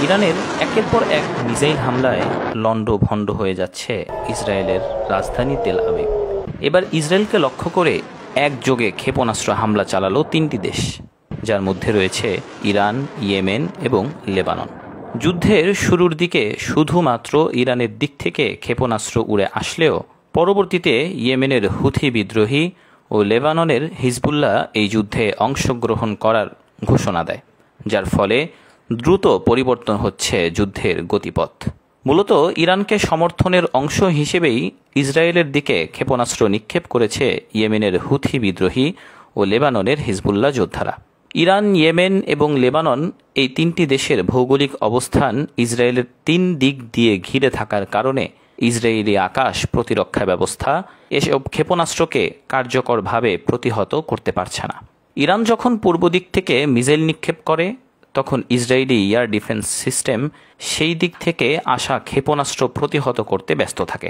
ইরানের একের পর এক মিসাইল হামলায় লণ্ডভণ্ড হয়ে যাচ্ছে ইসরায়েলের রাজধানী তেল আবিব। এবার ইসরায়েলকে লক্ষ্য করে একযোগে ক্ষেপণাস্ত্র হামলা চালালো তিনটি দেশ, যার মধ্যে রয়েছে ইরান, ইয়েমেন এবং লেবানন। যুদ্ধের শুরুর দিকে শুধুমাত্র ইরানের দিক থেকে ক্ষেপণাস্ত্র উড়ে আসলেও পরবর্তীতে ইয়েমেনের হুথি বিদ্রোহী ও লেবাননের হিজবুল্লাহ এই যুদ্ধে অংশগ্রহণ করার ঘোষণা দেয়, যার ফলে দ্রুত পরিবর্তন হচ্ছে যুদ্ধের গতিপথ। মূলত ইরানকে সমর্থনের অংশ হিসেবেই ইসরায়েলের দিকে ক্ষেপণাস্ত্র নিক্ষেপ করেছে ইয়েমেনের হুথি বিদ্রোহী ও লেবাননের হিজবুল্লাহ যোদ্ধারা। ইরান, ইয়েমেন এবং লেবানন এই তিনটি দেশের ভৌগোলিক অবস্থান ইসরায়েলের তিন দিক দিয়ে ঘিরে থাকার কারণে ইসরায়েলি আকাশ প্রতিরক্ষা ব্যবস্থা এসব ক্ষেপণাস্ত্রকে কার্যকরভাবে প্রতিহত করতে পারছে না। ইরান যখন পূর্ব দিক থেকে মিসাইল নিক্ষেপ করে, তখন ইসরায়েলি এয়ার ডিফেন্স সিস্টেম সেই দিক থেকে আসা ক্ষেপণাস্ত্র প্রতিহত করতে ব্যস্ত থাকে,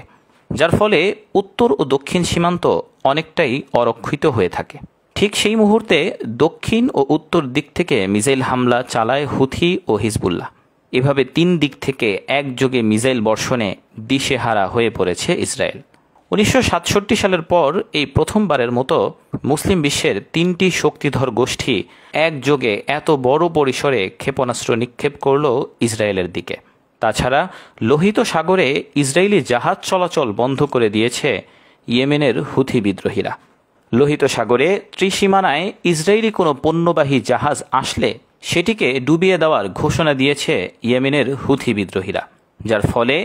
যার ফলে উত্তর ও দক্ষিণ সীমান্ত অনেকটাই অরক্ষিত হয়ে থাকে। ঠিক সেই মুহূর্তে দক্ষিণ ও উত্তর দিক থেকে মিসাইল হামলা চালায় হুথি ও হিজবুল্লাহ। এভাবে তিন দিক থেকে একযোগে মিসাইল বর্ষণে দিশেহারা হয়ে পড়েছে ইসরায়েল। 1967 সালের পর এই প্রথমবারের মতো মুসলিম বিশ্বের তিনটি শক্তিধর গোষ্ঠী একযোগে এত বড় পরিসরে ক্ষেপণাস্ত্র নিক্ষেপ করল ইসরায়েলের দিকে। তাছাড়া লোহিত সাগরে ইসরায়েলি জাহাজ চলাচল বন্ধ করে দিয়েছে ইয়েমেনের হুথি বিদ্রোহীরা। লোহিত সাগরে ত্রিসীমানায় ইসরায়েলি কোনো পণ্যবাহী জাহাজ আসলে সেটিকে ডুবিয়ে দেওয়ার ঘোষণা দিয়েছে ইয়েমেনের হুথি বিদ্রোহীরা, যার ফলে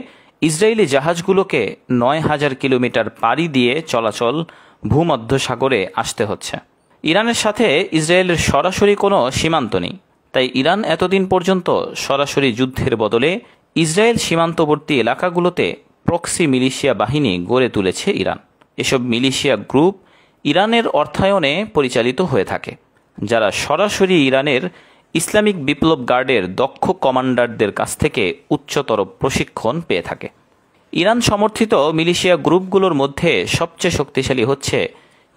ইসরায়েলি জাহাজগুলোকে 9,000 কিলোমিটার পাড়ি দিয়ে চলাচল ভূমধ্যসাগরে আসতে হচ্ছে। ইরানের সাথে ইসরায়েলের সরাসরি কোনো সীমান্ত নেই, তাই ইরান এতদিন পর্যন্ত সরাসরি যুদ্ধের বদলে ইসরায়েল সীমান্তবর্তী এলাকাগুলোতে প্রক্সি মিলিশিয়া বাহিনী গড়ে তুলেছে ইরান। এসব মিলিশিয়া গ্রুপ ইরানের অর্থায়নে পরিচালিত হয়ে থাকে, যারা সরাসরি ইরানের ইসলামিক বিপ্লব গার্ডের দক্ষ কমান্ডারদের কাছ থেকে উচ্চতর প্রশিক্ষণ পেয়ে থাকে। ইরান সমর্থিত মিলিশিয়া গ্রুপগুলোর মধ্যে সবচেয়ে শক্তিশালী হচ্ছে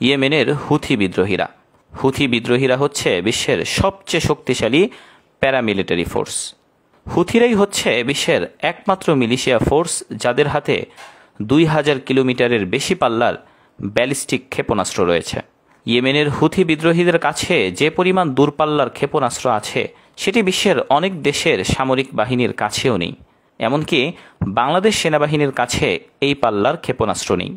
ইয়েমেনের হুথি বিদ্রোহীরা। হুথি বিদ্রোহীরা হচ্ছে বিশ্বের সবচেয়ে শক্তিশালী প্যারামিলিটারি ফোর্স। হুথিরাই হচ্ছে বিশ্বের একমাত্র মিলিশিয়া ফোর্স যাদের হাতে 2,000 কিলোমিটারের বেশি পাল্লার ব্যালিস্টিক ক্ষেপণাস্ত্র রয়েছে। ইয়েমেনের হুথি বিদ্রোহীদের কাছে যে পরিমাণ দূরপাল্লার ক্ষেপণাস্ত্র আছে সেটি বিশ্বের অনেক দেশের সামরিক বাহিনীর কাছেও নেই। এমনকি বাংলাদেশ সেনাবাহিনীর কাছে এই পাল্লার ক্ষেপণাস্ত্র নেই।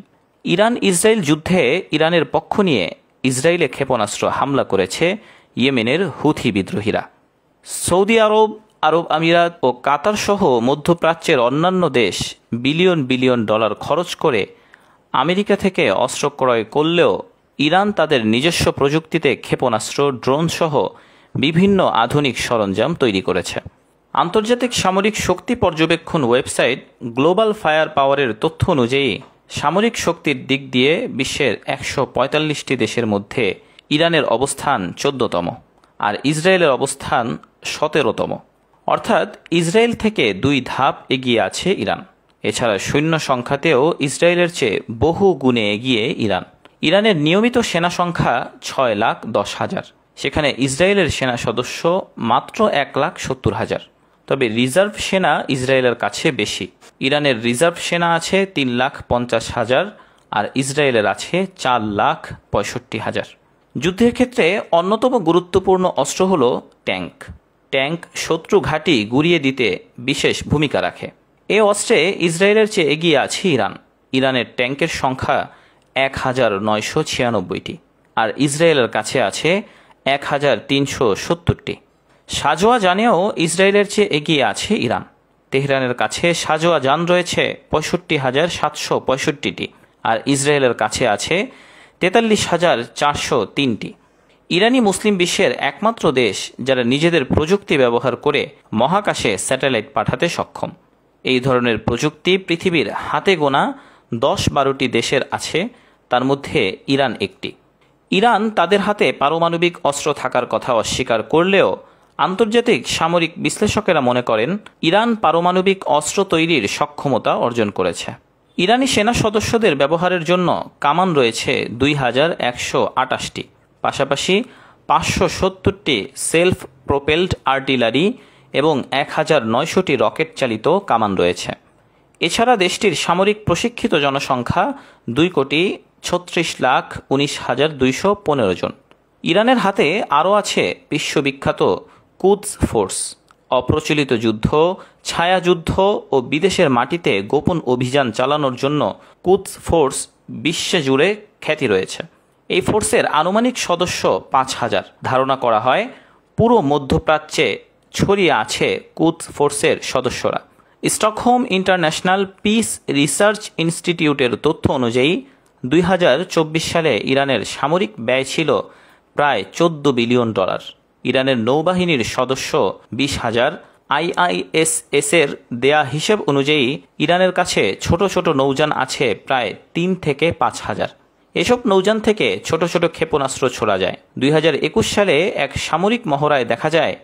ইরান ইসরায়েল যুদ্ধে ইরানের পক্ষ নিয়ে ইসরায়েলে ক্ষেপণাস্ত্র হামলা করেছে ইয়েমেনের হুথি বিদ্রোহীরা। সৌদি আরব, আরব আমিরাত ও কাতার সহ মধ্যপ্রাচ্যের অন্যান্য দেশ বিলিয়ন বিলিয়ন ডলার খরচ করে আমেরিকা থেকে অস্ত্র ক্রয় করলেও ইরান তাদের নিজস্ব প্রযুক্তিতে ক্ষেপণাস্ত্র, ড্রোন সহ বিভিন্ন আধুনিক সরঞ্জাম তৈরি করেছে। আন্তর্জাতিক সামরিক শক্তি পর্যবেক্ষণ ওয়েবসাইট গ্লোবাল ফায়ার পাওয়ারের তথ্য অনুযায়ী সামরিক শক্তির দিক দিয়ে বিশ্বের 145টি দেশের মধ্যে ইরানের অবস্থান 14তম আর ইসরায়েলের অবস্থান 17তম, অর্থাৎ ইসরায়েল থেকে 2 ধাপ এগিয়ে আছে ইরান। এছাড়া সৈন্য সংখ্যাতেও ইসরায়েলের চেয়ে বহু গুণে এগিয়ে ইরান। ইরানের নিয়মিত সেনা সংখ্যা 6,10,000, সেখানে ইসরায়েলের সেনা সদস্য মাত্র 1,70,000। তবে রিজার্ভ সেনা ইসরায়েলের কাছে বেশি। ইরানের রিজার্ভ সেনা আছে 3,50,000 আর ইসরায়েলের আছে 4,65,000। যুদ্ধের ক্ষেত্রে অন্যতম গুরুত্বপূর্ণ অস্ত্র হল ট্যাঙ্ক। ট্যাঙ্ক শত্রু ঘাঁটি গুঁড়িয়ে দিতে বিশেষ ভূমিকা রাখে। এ অস্ত্রে ইসরায়েলের চেয়ে এগিয়ে আছে ইরান। ইরানের ট্যাঙ্কের সংখ্যা 1,996টি আর ইসরায়েলের কাছে আছে 1,370টি। সাজোয়া যানেও ইসরায়েলের চেয়ে এগিয়ে আছে ইরান। তেহরানের কাছে সাজোয়া যান রয়েছে 65,765টি আর ইসরায়েলের কাছে আছে 43,403টি। ইরানই মুসলিম বিশ্বের একমাত্র দেশ যারা নিজেদের প্রযুক্তি ব্যবহার করে মহাকাশে স্যাটেলাইট পাঠাতে সক্ষম। এই ধরনের প্রযুক্তি পৃথিবীর হাতে গোনা 10-12টি দেশের আছে, তার মধ্যে ইরান একটি। ইরান তাদের হাতে পারমাণবিক অস্ত্র থাকার কথা অস্বীকার করলেও আন্তর্জাতিক সামরিক বিশ্লেষকেরা মনে করেন ইরান পারমাণবিক অস্ত্র তৈরির সক্ষমতা অর্জন করেছে। ইরানি সেনা সদস্যদের ব্যবহারের জন্য কামান রয়েছে 2,128টি, পাশাপাশি 570টি সেলফ প্রোপেলড আর্টিলারি এবং 1900টি রকেট চালিত কামান রয়েছে। এছাড়া দেশটির সামরিক প্রশিক্ষিত জনসংখ্যা 2,36,19,215 জন। ইরানের হাতে আরও আছে বিশ্ববিখ্যাত কুদস ফোর্স। অপ্রচলিত যুদ্ধ, ছায়াযুদ্ধ ও বিদেশের মাটিতে গোপন অভিযান চালানোর জন্য কুদস ফোর্স বিশ্বজুড়ে খ্যাতি রয়েছে। এই ফোর্সের আনুমানিক সদস্য 5,000। ধারণা করা হয় পুরো মধ্যপ্রাচ্যে ছড়িয়ে আছে কুদস ফোর্সের সদস্যরা। স্টকহোম ইন্টারন্যাশনাল পিস রিসার্চ ইনস্টিটিউটের তথ্য অনুযায়ী 2024 সালে ইরানের সামরিক ব্যয় ছিল প্রায় $14 বিলিয়ন। ইরানের নৌবাহিনীর সদস্য 20,000। আইআইএসএস-এর দেয়া হিসেব অনুযায়ী ইরানের কাছে ছোট ছোট নৌযান আছে প্রায় 3 থেকে 5,000। এসব নৌযান থেকে ছোট ছোট ক্ষেপণাস্ত্র ছোড়া যায়। 2021 সালে এক সামরিক মহড়ায় দেখা যায়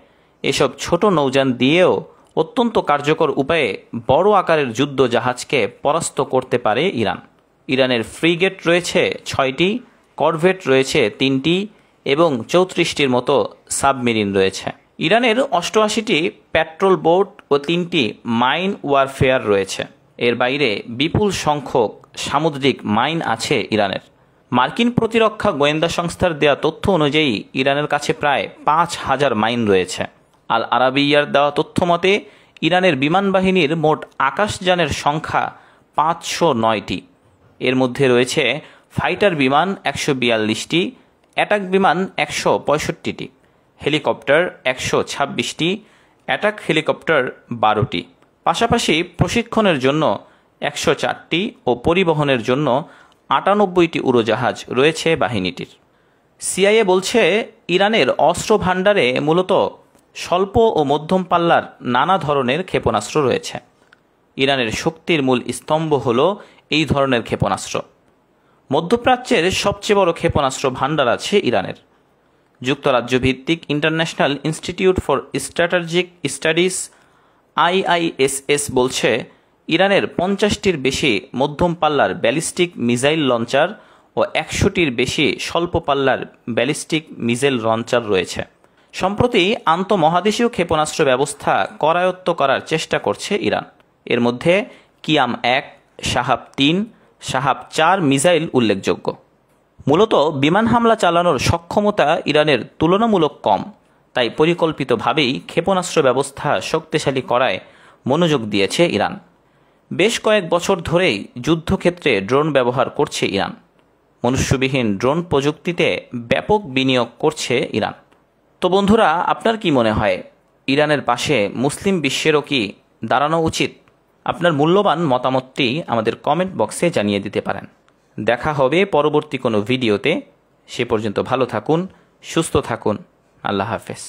এসব ছোট নৌযান দিয়েও অত্যন্ত কার্যকর উপায়ে বড় আকারের যুদ্ধ জাহাজকে পরাস্ত করতে পারে ইরান। ইরানের ফ্রিগেট রয়েছে 6টি, করভেট রয়েছে 3টি এবং 34টির মতো সাবমেরিন রয়েছে। ইরানের 88টি পেট্রোল বোট ও 3টি মাইন ওয়ারফেয়ার রয়েছে। এর বাইরে বিপুল সংখ্যক সামুদ্রিক মাইন আছে ইরানের। মার্কিন প্রতিরক্ষা গোয়েন্দা সংস্থার দেয়া তথ্য অনুযায়ী ইরানের কাছে প্রায় 5,000 মাইন রয়েছে। আল আরাবিয়ার দেওয়া তথ্য মতে ইরানের বিমান বাহিনীর মোট আকাশযানের সংখ্যা 509টি। এর মধ্যে রয়েছে ফাইটার বিমান 142টি, অ্যাটাক বিমান 165টি, হেলিকপ্টার 126টি, অ্যাটাক হেলিকপ্টার 12টি। পাশাপাশি প্রশিক্ষণের জন্য 104টি ও পরিবহনের জন্য 98টি উড়োজাহাজ রয়েছে বাহিনীটির। সিআইএ বলছে ইরানের অস্ত্র ভাণ্ডারে মূলত স্বল্প ও মধ্যম পাল্লার নানা ধরনের ক্ষেপণাস্ত্র রয়েছে। ইরানের শক্তির মূল স্তম্ভ হল এই ধরনের ক্ষেপণাস্ত্র। মধ্যপ্রাচ্যের সবচেয়ে বড় ক্ষেপণাস্ত্র ভাণ্ডার আছে ইরানের। যুক্তরাজ্য ভিত্তিক international institute for strategic studies IISS বলছে ইরানের 50টির বেশি মধ্যম পাল্লার ব্যালিস্টিক মিসাইল লঞ্চার ও 100টির বেশি স্বল্প পাল্লার ব্যালিস্টিক মিসাইল লঞ্চার রয়েছে। সম্প্রতি আন্তঃমহাদেশীয় ক্ষেপণাস্ত্র ব্যবস্থা করায়ত্ত করার চেষ্টা করছে ইরান। এর মধ্যে কিয়াম-1, শাহাব-3, শাহাব-4 মিসাইল উল্লেখযোগ্য। মূলত বিমান হামলা চালানোর সক্ষমতা ইরানের তুলনামূলক কম, তাই পরিকল্পিতভাবেই ক্ষেপণাস্ত্র ব্যবস্থা শক্তিশালী করায় মনোযোগ দিয়েছে ইরান। বেশ কয়েক বছর ধরেই যুদ্ধক্ষেত্রে ড্রোন ব্যবহার করছে ইরান। মনুষ্যবিহীন ড্রোন প্রযুক্তিতে ব্যাপক বিনিয়োগ করছে ইরান। তো বন্ধুরা, আপনার কি মনে হয় ইরানের পাশে মুসলিম বিশ্বেরও কি দাঁড়ানো উচিত? আপনার মূল্যবান মতামতটি আমাদের কমেন্ট বক্সে জানিয়ে দিতে পারেন। দেখা হবে পরবর্তী কোনো ভিডিওতে। সে পর্যন্ত ভালো থাকুন, সুস্থ থাকুন। আল্লাহ হাফেজ।